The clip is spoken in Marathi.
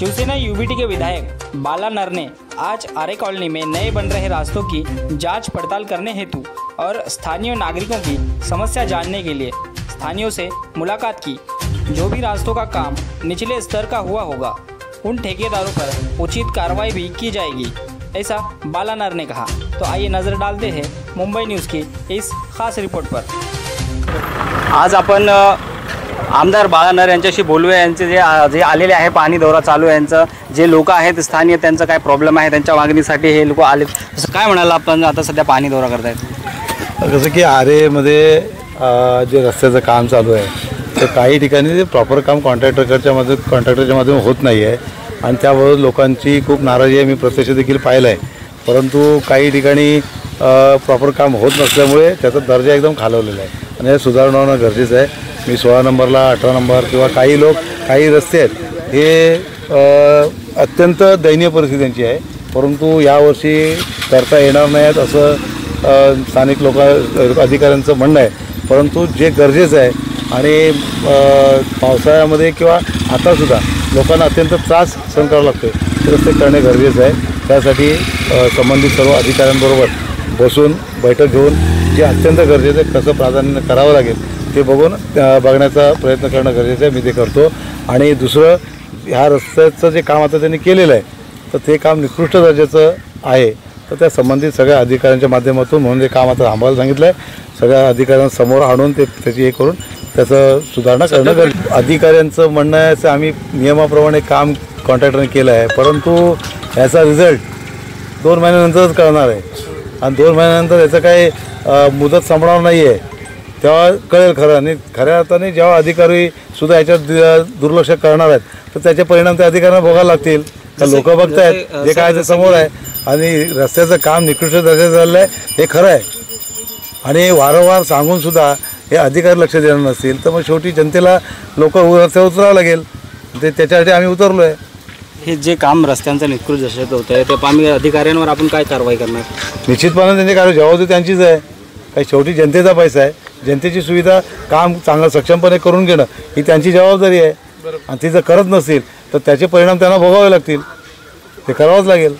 शिवसेना यूबीटी के विधायक बाला नर ने आज आर्य कॉलोनी में नए बन रहे रास्तों की जांच पड़ताल करने हेतु और स्थानीय नागरिकों की समस्या जानने के लिए स्थानीयों से मुलाकात की। जो भी रास्तों का काम निचले स्तर का हुआ होगा उन ठेकेदारों पर उचित कार्रवाई भी की जाएगी, ऐसा बाला नर ने कहा। तो आइए नज़र डालते हैं मुंबई न्यूज़ की इस खास रिपोर्ट पर। आज आपण आमदार बाला नर यांच्याशी बोलूया। यांचे जे आलेले आहे पाणी दौरा चालू आहे, यांचं जे लोक आहेत स्थानीय त्यांचं काय प्रॉब्लेम आहे त्यांच्या मागणीसाठी हे लोक आले। तसं काय म्हणाला आपण आता सध्या पाणी दौरा करतायत? जसं की आरेमध्ये जे रस्त्याचं काम चालू आहे तर काही ठिकाणी ते प्रॉपर काम कॉन्ट्रॅक्टरच्या माध्यमातून होत नाही आहे आणि त्याबरोबर लोकांची खूप नाराजी आहे। मी प्रत्यक्ष देखील पाहिलं आहे, परंतु काही ठिकाणी प्रॉपर काम होत नसल्यामुळे त्याचा दर्जा एकदम खालवलेला आहे आणि हे सुधारणा होणं गरजेचं आहे। मी 16 नंबरला 18 नंबर किंवा काही रस्ते आहेत हे अत्यंत दयनीय परिस्थिती त्यांची आहे, परंतु यावर्षी करता येणार नाहीत असं स्थानिक अधिकाऱ्यांचं म्हणणं आहे। परंतु जे गरजेचं आहे आणि पावसाळ्यामध्ये किंवा आतासुद्धा लोकांना अत्यंत त्रास सहन करावा लागतो ते रस्ते करणे गरजेचं आहे। त्यासाठी संबंधित सर्व अधिकाऱ्यांबरोबर बसून बैठक घेऊन जे अत्यंत गरजेचं आहे कसं प्राधान्य करावं लागेल ते बघण्याचा प्रयत्न करणं गरजेचं आहे। मी ते करतो। आणि दुसरं, ह्या रस्त्याचं जे काम आता त्यांनी केलेलं आहे तर ते काम निकृष्ट दर्जाचं आहे, तर त्या संबंधित सगळ्या अधिकाऱ्यांच्या माध्यमातून म्हणून ते काम आता थांबायला सांगितलं आहे। सगळ्या अधिकाऱ्यांसमोर आणून त्याची हे करून त्याचं सुधारणा करणं गरजेचं। अधिकाऱ्यांचं म्हणणं आहे असं आम्ही नियमाप्रमाणे काम कॉन्ट्रॅक्टरने केलं आहे, परंतु याचा रिझल्ट 2 महिन्यानंतरच कळणार आहे आणि 2 महिन्यानंतर याचं काही मुदत संपणार नाही आहे, तेव्हा कळेल खरं। आणि खऱ्या अर्थाने जेव्हा अधिकारीसुद्धा याच्यात दुर्लक्ष करणार आहेत तर त्याचे परिणाम त्या अधिकाऱ्यांना भोगायला लागतील। तर लोक बघत आहेत जे काय ते समोर आहे आणि रस्त्याचं काम निकृष्ट दर्जाचं झालेलं आहे हे खरं आहे आणि वारंवार सांगूनसुद्धा हे अधिकारी लक्ष देणार नसतील तर मग शेवटी जनतेला रस्त्यावर उतरावं लागेल। त्याच्यासाठी आम्ही उतरलो आहे। हे जे काम रस्त्यांचं निकृष्ट दर्जाचं होतं आहे ते आम्ही अधिकाऱ्यांवर आपण काय कारवाई करणार? निश्चितपणे त्यांची कारवाई जबाबदारी त्यांचीच आहे, काही शेवटी जनतेचा पैसा आहे, जनतेची सुविधा काम चांगलं सक्षमपणे करून घेणं ही त्यांची जबाबदारी आहे आणि ती जर करत नसतील तर त्याचे परिणाम त्यांना भोगावे लागतील, ते करावंच लागेल।